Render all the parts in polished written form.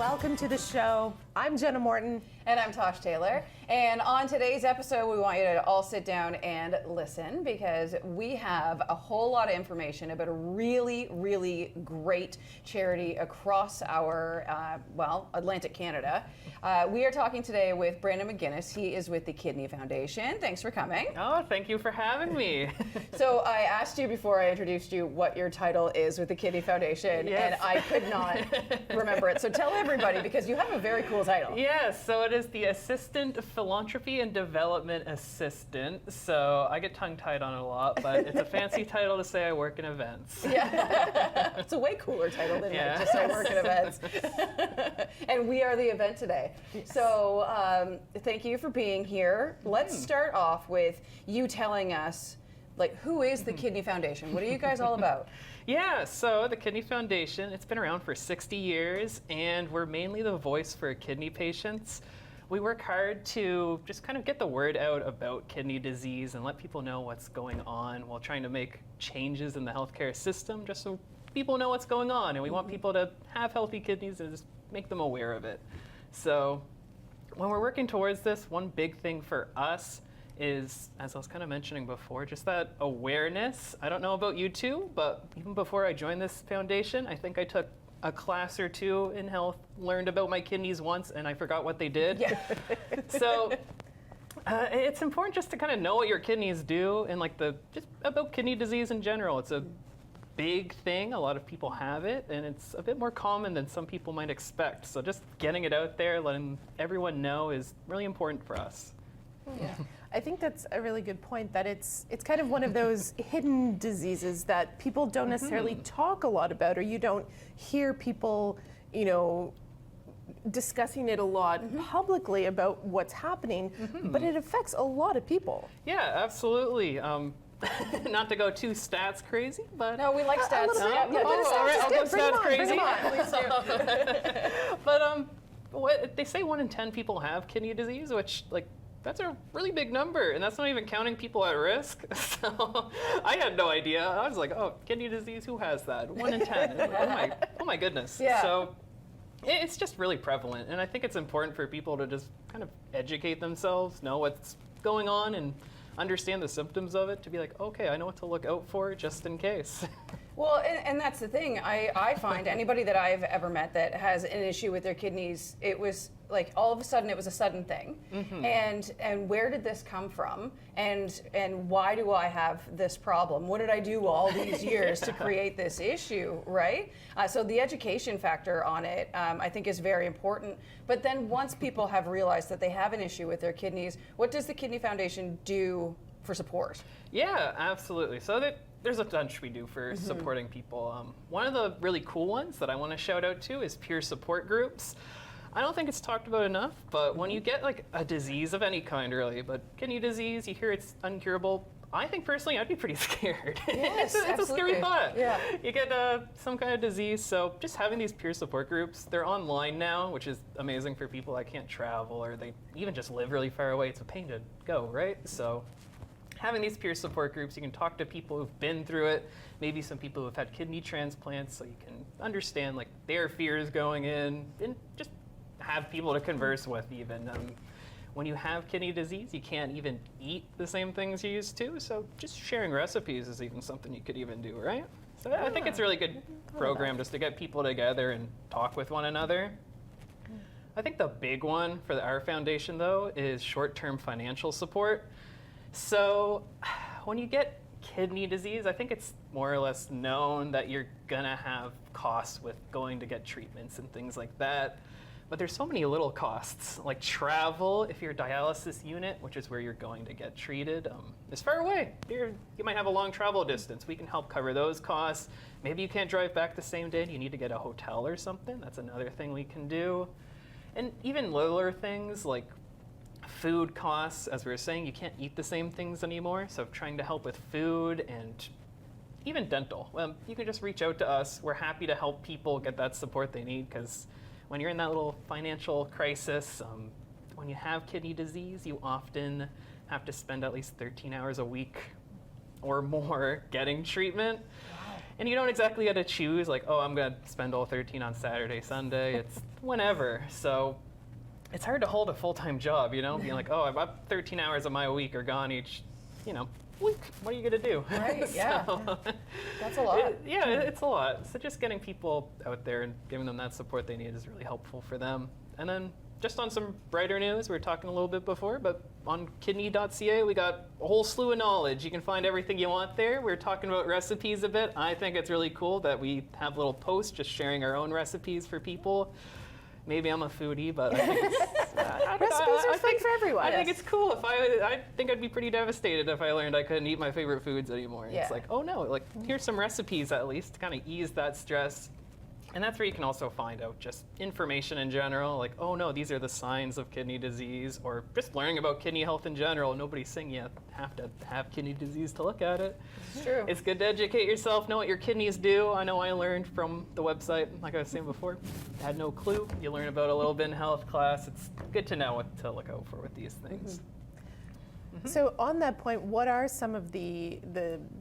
welcome to the show. I'm Jenna Morton. And I'm Tosh Taylor. And on today's episode, we want you to all sit down and listen because we have a whole lot of information about a really, really great charity across our, Atlantic Canada. We are talking today with Brandon McInnis. He is with the Kidney Foundation. Thanks for coming. Oh, thank you for having me. So I asked you before I introduced you what your title is with the Kidney Foundation, Yes. and I could not remember it. So tell everybody, because you have a very cool title. Yes, so it is the Assistant Philanthropy and Development Assistant. So I get tongue-tied on it a lot, but it's a fancy title to say I work in events. Yeah, it's a way cooler title than like just I work at events. And we are the event today. Yes. So thank you for being here. Let's start off with you telling us, like, who is the Kidney Foundation? What are you guys all about? Yeah, so the Kidney Foundation, it's been around for 60 years, and we're mainly the voice for kidney patients. We work hard to just kind of get the word out about kidney disease and let people know what's going on while trying to make changes in the healthcare system just so people know what's going on. And we want people to have healthy kidneys and just make them aware of it. So when we're working towards this, one big thing for us is, as I was kind of mentioning before, just that awareness. I don't know about you two, but even before I joined this foundation, I think I took a class or two in health, learned about my kidneys once, and I forgot what they did. Yeah. So it's important just to kind of know what your kidneys do and just about kidney disease in general. It's a big thing. A lot of people have it, and it's a bit more common than some people might expect. So just getting it out there, letting everyone know is really important for us. Yeah. I think that's a really good point, that it's kind of one of those hidden diseases that people don't necessarily talk a lot about, or you don't hear people, discussing it a lot publicly about what's happening, but it affects a lot of people. Yeah, absolutely. Not to go too stats crazy, but No, we like stats. little bit. Yeah, Yeah, but all right, I'll go Bring 'em stats on, bring 'em crazy. on. But what they say 1 in 10 people have kidney disease, which that's a really big number, and that's not even counting people at risk. So I had no idea. I was like, oh, kidney disease, who has that? 1 in 10. Oh my goodness. Yeah. So it's just really prevalent, and I think it's important for people to just kind of educate themselves, know what's going on, and understand the symptoms of it to be like, okay, I know what to look out for just in case. Well, and that's the thing. I find anybody that I've ever met that has an issue with their kidneys, it was like all of a sudden it was a sudden thing. And where did this come from? And why do I have this problem? What did I do all these years to create this issue, right? So the education factor on it, I think, is very important. But then once people have realized that they have an issue with their kidneys, what does the Kidney Foundation do for support? Yeah, absolutely. So there's a bunch we do for supporting people. One of the really cool ones that I want to shout out to is peer support groups. I don't think it's talked about enough, but when you get a disease of any kind, really, but kidney disease, you hear it's uncurable. I think personally I'd be pretty scared. Yes, it's a scary absolutely. thought. Yeah. You get some kind of disease, so just having these peer support groups, they're online now, which is amazing for people that can't travel or they even just live really far away. It's a pain to go, right? So having these peer support groups, you can talk to people who've been through it, maybe some people who've had kidney transplants, so you can understand their fears going in, and just have people to converse with even. When you have kidney disease, you can't even eat the same things you used to, so just sharing recipes is even something you could even do, right? So I think it's a really good program just to get people together and talk with one another. I think the big one for our foundation, though, is short-term financial support. So when you get kidney disease, I think it's more or less known that you're gonna have costs with going to get treatments and things like that. But there's so many little costs, like travel, if you're a dialysis unit, which is where you're going to get treated, is far away. You might have a long travel distance. We can help cover those costs. Maybe you can't drive back the same day and you need to get a hotel or something. That's another thing we can do. And even littler things like food costs, as we were saying, you can't eat the same things anymore. So trying to help with food and even dental. You can just reach out to us. We're happy to help people get that support they need, because when you're in that little financial crisis, when you have kidney disease, you often have to spend at least 13 hours a week or more getting treatment. And you don't exactly get to choose, like, oh, I'm going to spend all 13 on Saturday, Sunday. It's whenever. So it's hard to hold a full-time job, you know, being like, oh, about 13 hours of my week are gone each, you know, week. What are you going to do? Right, yeah. So, That's a lot. it's a lot. So just getting people out there and giving them that support they need is really helpful for them. And then just on some brighter news, we were talking a little bit before, but on kidney.ca, we got a whole slew of knowledge. You can find everything you want there. We were talking about recipes a bit. I think it's really cool that we have little posts just sharing our own recipes for people. Maybe I'm a foodie, but I think it's, Recipes are fun for everyone. I think it's cool. I think I'd be pretty devastated if I learned I couldn't eat my favorite foods anymore. Yeah. It's like, oh no, like here's some recipes at least to kind of ease that stress. And that's where you can also find out just information in general, like, oh no, these are the signs of kidney disease, or just learning about kidney health in general. Nobody's saying you have to have kidney disease to look at it. It's true. It's good to educate yourself, know what your kidneys do. I know I learned from the website, like I was saying before. I had no clue. You learn about a little bit in health class. It's good to know what to look out for with these things. So on that point, what are some of the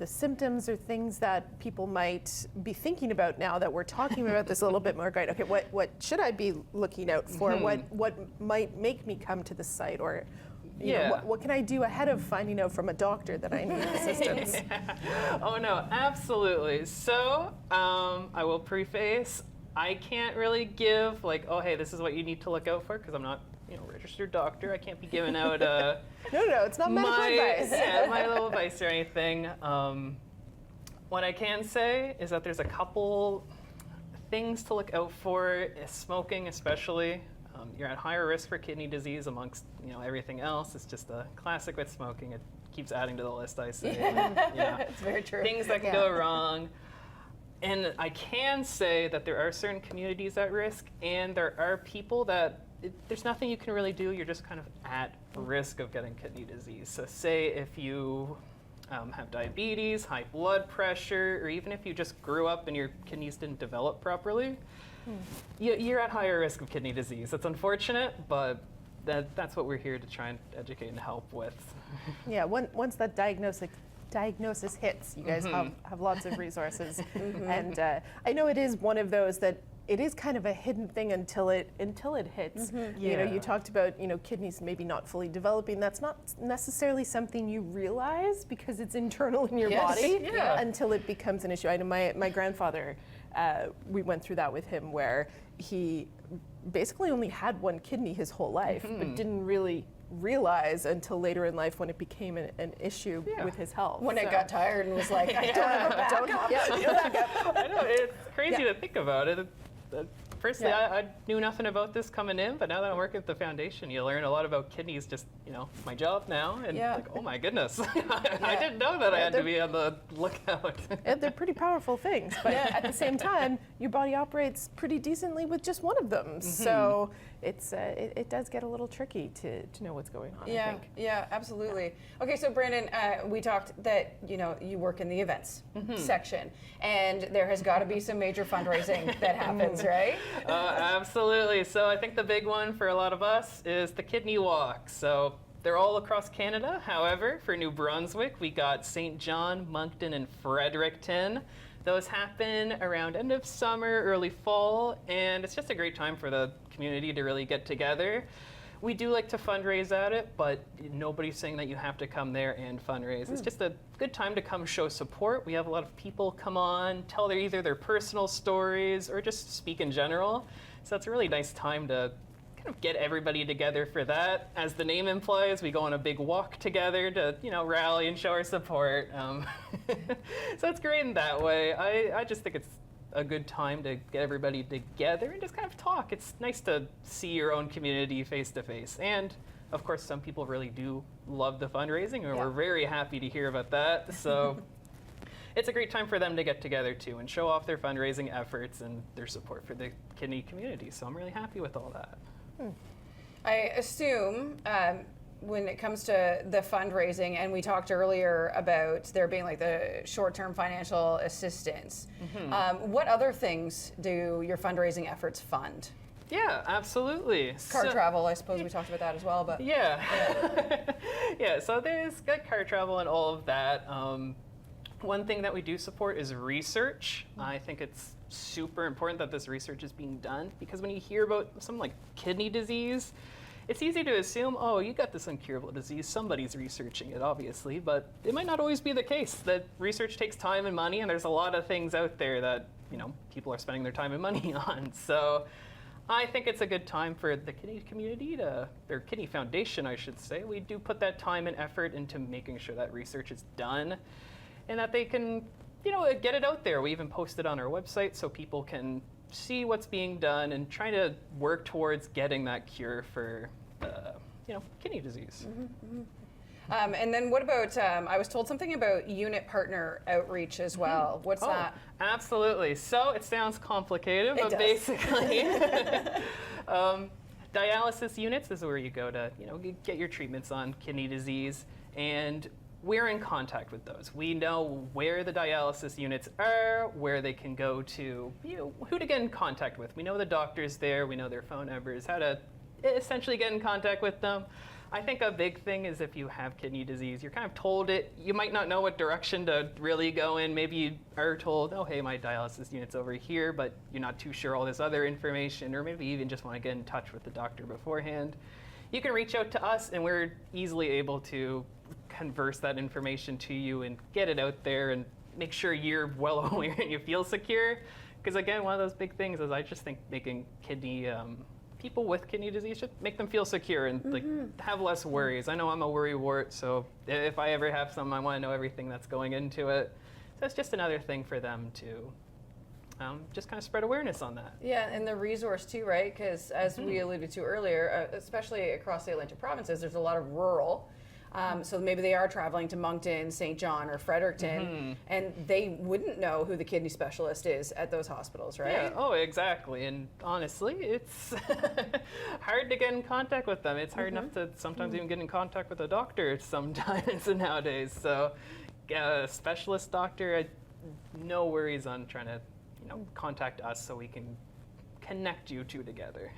symptoms or things that people might be thinking about now that we're talking about this a little bit more? Great. Okay, what should I be looking out for? What might make me come to the site, or you know, what can I do ahead of finding out from a doctor that I need assistance? Oh no, absolutely. So I will preface, I can't really give like, oh hey, this is what you need to look out for, because I'm not, you know, registered doctor. I can't be giving out No, it's not medical advice. Yeah, my little advice or anything. What I can say is that there's a couple things to look out for. Smoking, especially. You're at higher risk for kidney disease amongst, you know, everything else. It's just a classic with smoking. It keeps adding to the list, I say. Yeah. It's very true. Things that can go wrong. And I can say that there are certain communities at risk, and there are people that there's nothing you can really do. You're just kind of at risk of getting kidney disease. So say if you have diabetes, high blood pressure, or even if you just grew up and your kidneys didn't develop properly, you're at higher risk of kidney disease. It's unfortunate, but that's what we're here to try and educate and help with. Yeah, once that diagnosis hits, you guys have lots of resources. And I know it is one of those that it is kind of a hidden thing until it hits. You know, you talked about, you know, kidneys maybe not fully developing. That's not necessarily something you realize because it's internal in your body until it becomes an issue. I know my grandfather, we went through that with him, where he basically only had one kidney his whole life, but didn't really realize until later in life when it became an issue with his health. When it got tired and was like, I don't have a backup. I know, it's crazy to think about it. Personally, I knew nothing about this coming in, but now that I'm working at the foundation, you learn a lot about kidneys, just, you know, my job now, and like, oh my goodness, I didn't know that I had to be on the lookout. They're pretty powerful things, but at the same time, your body operates pretty decently with just one of them. So it's it does get a little tricky to know what's going on, I think. Yeah, absolutely. Okay, so Brandon, we talked that, you know, you work in the events section, and there has got to be some major fundraising that happens, right? Absolutely. So I think the big one for a lot of us is the Kidney Walk. So they're all across Canada. However, for New Brunswick, we got St. John, Moncton, and Fredericton. Those happen around end of summer, early fall, and it's just a great time for the community to really get together. We do like to fundraise at it, but nobody's saying that you have to come there and fundraise. It's just a good time to come show support. We have a lot of people come on, tell either their personal stories or just speak in general. So it's a really nice time to kind of get everybody together for that. As the name implies, we go on a big walk together to, you know, rally and show our support. So it's great in that way. I just think it's a good time to get everybody together and just kind of talk. It's nice to see your own community face to face. And of course, some people really do love the fundraising, and we're very happy to hear about that. So it's a great time for them to get together too and show off their fundraising efforts and their support for the kidney community. So I'm really happy with all that. I assume when it comes to the fundraising, and we talked earlier about there being like the short-term financial assistance, what other things do your fundraising efforts fund? Yeah, absolutely. Car travel, I suppose we talked about that as well, but yeah, so there's good car travel and all of that. One thing that we do support is research. I think it's super important that this research is being done, because when you hear about something like kidney disease, it's easy to assume, oh, you got this incurable disease, somebody's researching it, obviously, but it might not always be the case. That research takes time and money, and there's a lot of things out there that, people are spending their time and money on. So I think it's a good time for the kidney community or Kidney Foundation, I should say. We do put that time and effort into making sure that research is done and that they can, get it out there. We even post it on our website so people can see what's being done and try to work towards getting that cure for, kidney disease. And then what about, I was told something about unit partner outreach as well. What's that? Absolutely. So it sounds complicated, but basically, dialysis units is where you go to, get your treatments on kidney disease, and we're in contact with those. We know where the dialysis units are, where they can go to, who to get in contact with. We know the doctors there, we know their phone numbers, how to essentially get in contact with them. I think a big thing is if you have kidney disease, you're kind of told it, you might not know what direction to really go in. Maybe you are told, oh, hey, my dialysis unit's over here, but you're not too sure all this other information, or maybe you even just want to get in touch with the doctor beforehand. You can reach out to us, and we're easily able to converse that information to you and get it out there and make sure you're well aware and you feel secure. Because again, one of those big things is I just think making people with kidney disease should make them feel secure and have less worries. I know I'm a worrywart, so if I ever have some, I want to know everything that's going into it. So it's just another thing for them to just kind of spread awareness on that. Yeah, and the resource too, right? Because as we alluded to earlier, especially across the Atlantic provinces, there's a lot of rural. So maybe they are traveling to Moncton, St. John, or Fredericton, and they wouldn't know who the kidney specialist is at those hospitals, right? Yeah, oh, exactly. And honestly, it's hard to get in contact with them. It's hard enough to sometimes even get in contact with a doctor sometimes nowadays. So a specialist doctor, no worries on trying to contact us so we can connect you two together.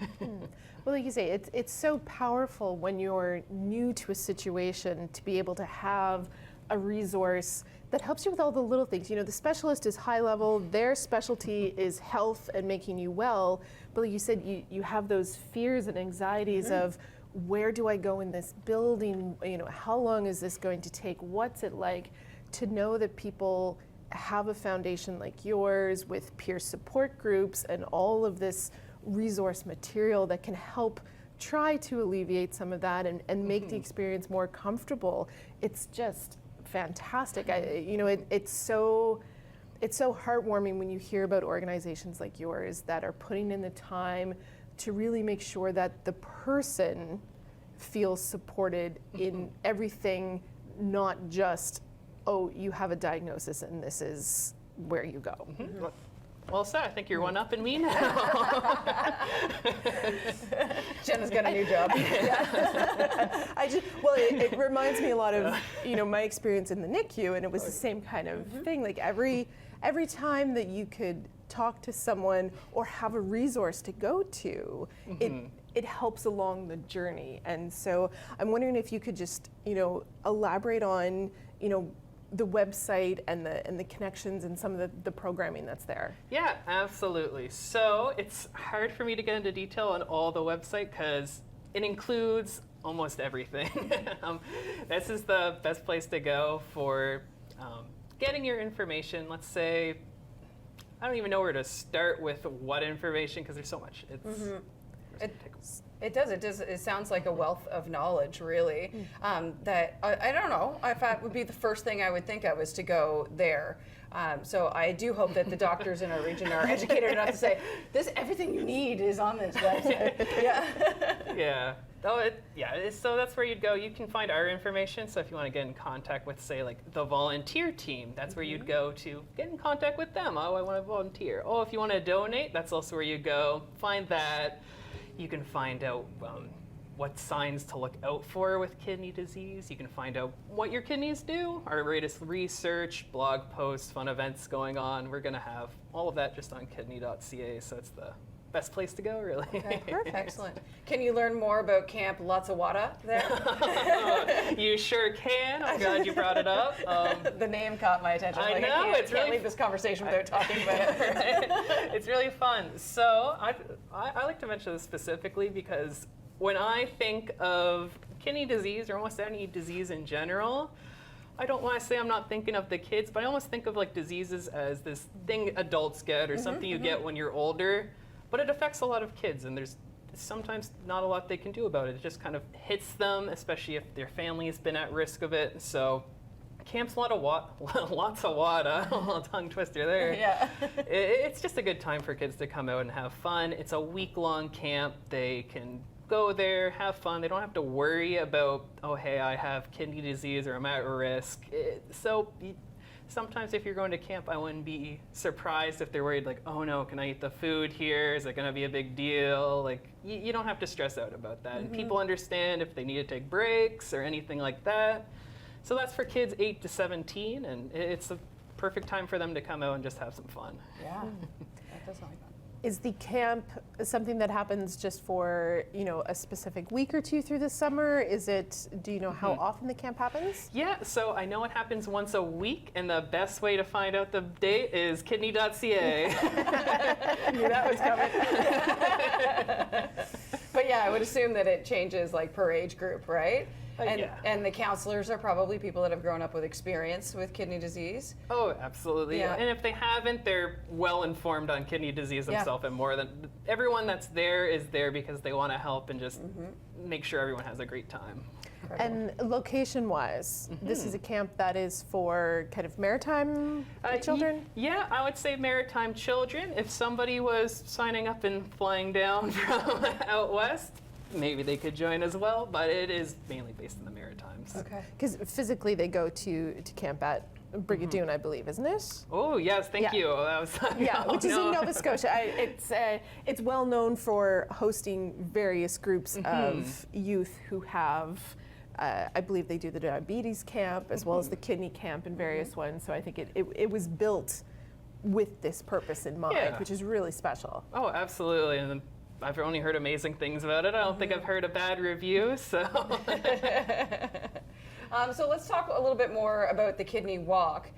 Well, like you say, it's so powerful when you're new to a situation to be able to have a resource that helps you with all the little things. The specialist is high level, their specialty is health and making you well, but like you said, you have those fears and anxieties of where do I go in this building, how long is this going to take, what's it like, to know that people have a foundation like yours with peer support groups and all of this resource material that can help try to alleviate some of that and make the experience more comfortable. It's just fantastic. It's so heartwarming when you hear about organizations like yours that are putting in the time to really make sure that the person feels supported in everything, not just, oh, you have a diagnosis and this is where you go. Well said. I think you're one up in me now. Jenna's got a new job. It reminds me a lot of my experience in the NICU, and it was the same kind of thing. Like every time that you could talk to someone or have a resource to go to, it helps along the journey. And so I'm wondering if you could just elaborate on the website and the connections and some of the programming that's there. Yeah, absolutely. So it's hard for me to get into detail on all the website because it includes almost everything. This is the best place to go for getting your information. Let's say, I don't even know where to start with what information because there's so much. It does. It sounds like a wealth of knowledge, really. That I don't know if that would be the first thing I would think of is to go there. So I do hope that the doctors in our region are educated enough to say, everything you need is on this website. Yeah. So that's where you'd go. You can find our information. So if you want to get in contact with, say, like the volunteer team, that's where you'd go to get in contact with them. Oh, I want to volunteer. Oh, if you want to donate, that's also where you go. Find that. You can find out what signs to look out for with kidney disease. You can find out what your kidneys do, our latest research, blog posts, fun events going on. We're going to have all of that just on kidney.ca, so it's the best place to go, really. Okay, perfect. Excellent. Can you learn more about Camp Latsawada there? You sure can. I'm glad you brought it up. The name caught my attention. I Like, know, can't, it's can't really- leave this conversation without talking about it. Right? It's really fun. So I like to mention this specifically because when I think of kidney disease or almost any disease in general, I don't want to say I'm not thinking of the kids, but I almost think of like diseases as this thing adults get or something you get when you're older, but it affects a lot of kids and there's sometimes not a lot they can do about it. It just kind of hits them, especially if their family's been at risk of it. So Camp's lots of wada, a little tongue twister there. Yeah. It's just a good time for kids to come out and have fun. It's a week-long camp. They can go there, have fun. They don't have to worry about, oh, hey, I have kidney disease or I'm at risk. Sometimes if you're going to camp, I wouldn't be surprised if they're worried, like, oh no, can I eat the food here? Is it going to be a big deal? Like, you don't have to stress out about that. And people understand if they need to take breaks or anything like that. So that's for kids 8 to 17, and it's a perfect time for them to come out and just have some fun. Yeah, that does sound like fun. Is the camp something that happens just for, a specific week or two through the summer? Do you know how often the camp happens? Yeah, so I know it happens once a week, and the best way to find out the date is kidney.ca. I knew that was coming. But yeah, I would assume that it changes like per age group, right? And the counselors are probably people that have grown up with experience with kidney disease. Oh, absolutely. Yeah. And if they haven't, they're well informed on kidney disease themselves, and more than everyone that's there is there because they want to help and just make sure everyone has a great time. And location-wise, this is a camp that is for kind of maritime children? Yeah, I would say maritime children. If somebody was signing up and flying down from out west, maybe they could join as well, but it is mainly based in the Maritimes. Okay. Because physically they go to camp at Brigadoon, I believe, isn't it? Oh, yes, thank you. That was, Which is in Nova Scotia. It's well known for hosting various groups of youth who have, I believe they do the diabetes camp as well as the kidney camp and various ones. So I think it was built with this purpose in mind, which is really special. Oh, absolutely. And I've only heard amazing things about it. I don't think I've heard a bad review, so. So let's talk a little bit more about the kidney walk.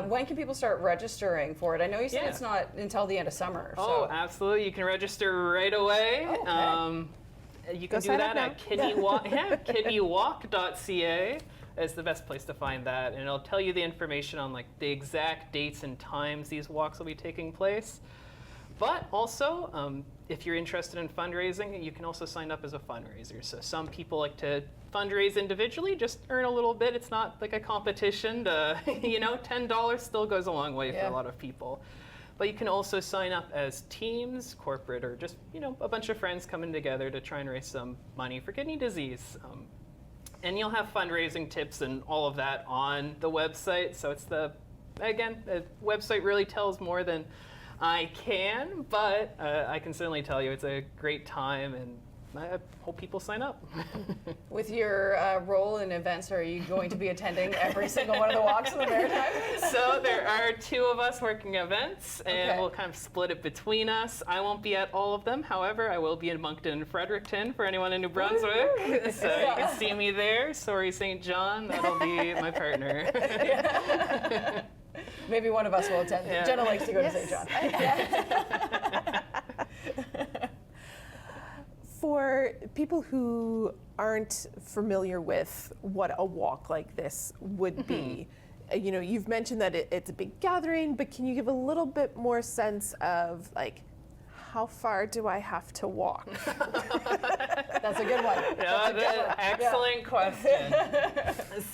When can people start registering for it? I know you said it's not until the end of summer. Oh, absolutely. You can register right away. Okay. You can Go do sign that up at kidneywalk.ca is the best place to find that. And it'll tell you the information on like the exact dates and times these walks will be taking place. But also, if you're interested in fundraising, you can also sign up as a fundraiser. So some people like to fundraise individually, just earn a little bit. It's not like a competition. $10 still goes a long way for a lot of people. But you can also sign up as teams, corporate, or just a bunch of friends coming together to try and raise some money for kidney disease. And you'll have fundraising tips and all of that on the website. So it's the website really tells more than I can, but I can certainly tell you it's a great time, and I hope people sign up. With your role in events, are you going to be attending every single one of the walks in the Maritimes? So there are 2 of us working events, and we'll kind of split it between us. I won't be at all of them. However, I will be in Moncton and Fredericton for anyone in New Brunswick. So you can see me there. Sorry, St. John. That'll be my partner. Maybe one of us will attend. Yeah. Jenna likes to go to St. John. For people who aren't familiar with what a walk like this would be, you've mentioned that it's a big gathering, but can you give a little bit more sense of like, how far do I have to walk? That's a good one. Excellent question.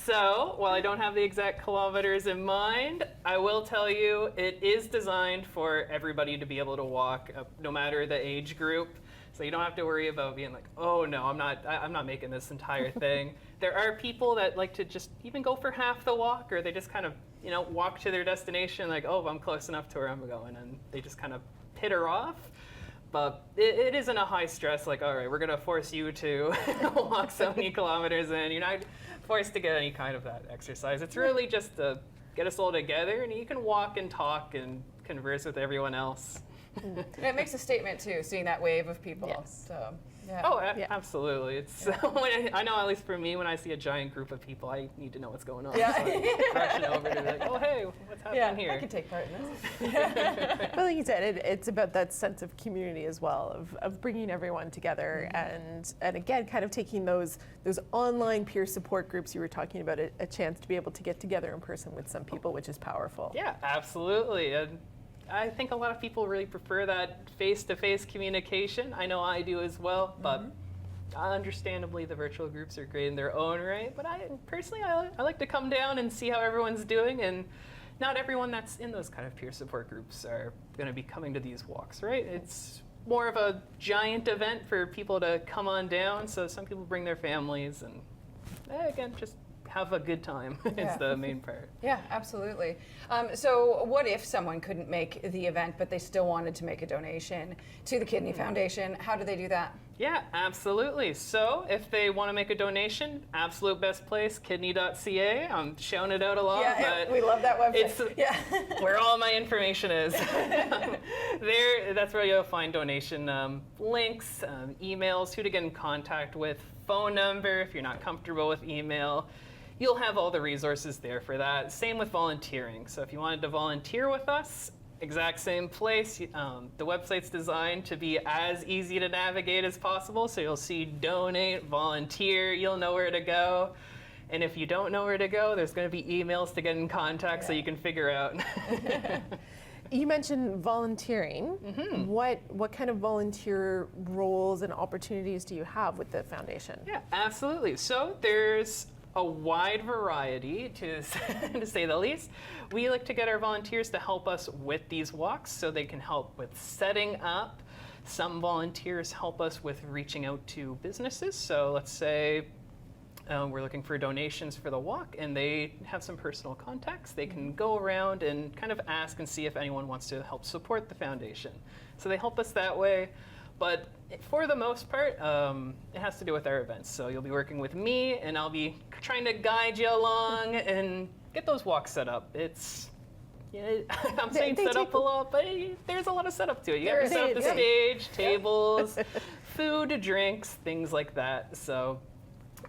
So, while I don't have the exact kilometers in mind, I will tell you it is designed for everybody to be able to walk, no matter the age group. So you don't have to worry about being like, oh no, I'm not making this entire thing. There are people that like to just even go for half the walk, or they just kind of walk to their destination like, oh, I'm close enough to where I'm going, and they just kind of peter off. But it isn't a high stress, like, all right, we're going to force you to walk so many kilometers in. You're not forced to get any kind of that exercise. It's really just to get us all together, and you can walk and talk and converse with everyone else. And it makes a statement too, seeing that wave of people. Yes. So, yeah. Oh, absolutely. It's when I know, at least for me, when I see a giant group of people, I need to know what's going on. Yeah. So I'm rushing over to be like, oh, hey, what's happening here? I can take part in this. But like you said, it's about that sense of community as well, of bringing everyone together, and again, kind of taking those online peer support groups you were talking about, a chance to be able to get together in person with some people, which is powerful. Yeah, absolutely. And I think a lot of people really prefer that face-to-face communication. I know I do as well, but understandably the virtual groups are great in their own right. But I like to come down and see how everyone's doing, and not everyone that's in those kind of peer support groups are going to be coming to these walks, right? It's more of a giant event for people to come on down, so some people bring their families, and again, just have a good time is the main part. Yeah, absolutely. So what if someone couldn't make the event, but they still wanted to make a donation to the Kidney Foundation? How do they do that? Yeah, absolutely. So if they want to make a donation, absolute best place, kidney.ca. I'm shouting it out a lot, but we love that website. It's where all my information is. That's where you'll find donation links, emails, who to get in contact with, phone number if you're not comfortable with email. You'll have all the resources there for that. Same with volunteering. So if you wanted to volunteer with us, exact same place. The website's designed to be as easy to navigate as possible. So you'll see donate, volunteer, you'll know where to go. And if you don't know where to go, there's going to be emails to get in contact so you can figure out. You mentioned volunteering. What kind of volunteer roles and opportunities do you have with the foundation? Yeah, absolutely. So there's a wide variety, to say the least. We like to get our volunteers to help us with these walks, so they can help with setting up. Some volunteers help us with reaching out to businesses. So let's say we're looking for donations for the walk, and they have some personal contacts. They can go around and kind of ask and see if anyone wants to help support the foundation. So they help us that way. But for the most part, it has to do with our events. So you'll be working with me, and I'll be trying to guide you along and get those walks set up. It's, I'm saying set up a lot, but there's a lot of setup to it. You got to set up the stage, tables, food, drinks, things like that. So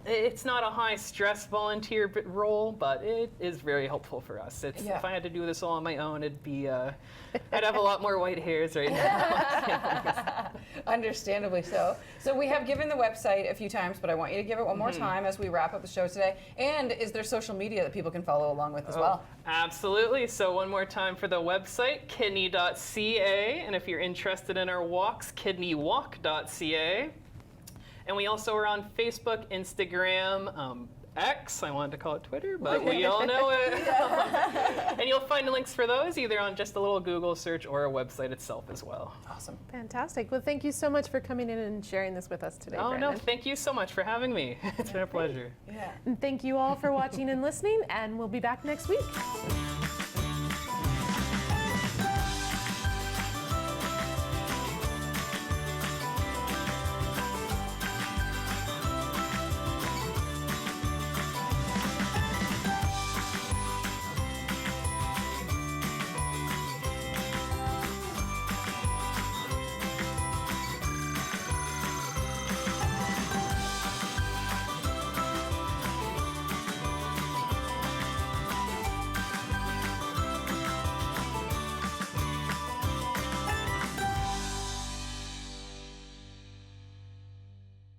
it's not a high-stress volunteer role, but it is very helpful for us. If I had to do this all on my own, it'd be I'd have a lot more white hairs right now. Understandably so. So we have given the website a few times, but I want you to give it one more time as we wrap up the show today. And is there social media that people can follow along with as well? Absolutely. So one more time for the website, kidney.ca. And if you're interested in our walks, kidneywalk.ca. And we also are on Facebook, Instagram, X, I wanted to call it Twitter, but we all know it. And you'll find links for those either on just a little Google search or our website itself as well. Awesome. Fantastic. Well, thank you so much for coming in and sharing this with us today, Oh, Brandon. no, thank you so much for having me. It's been a pleasure. Yeah. And thank you all for watching and listening, and we'll be back next week.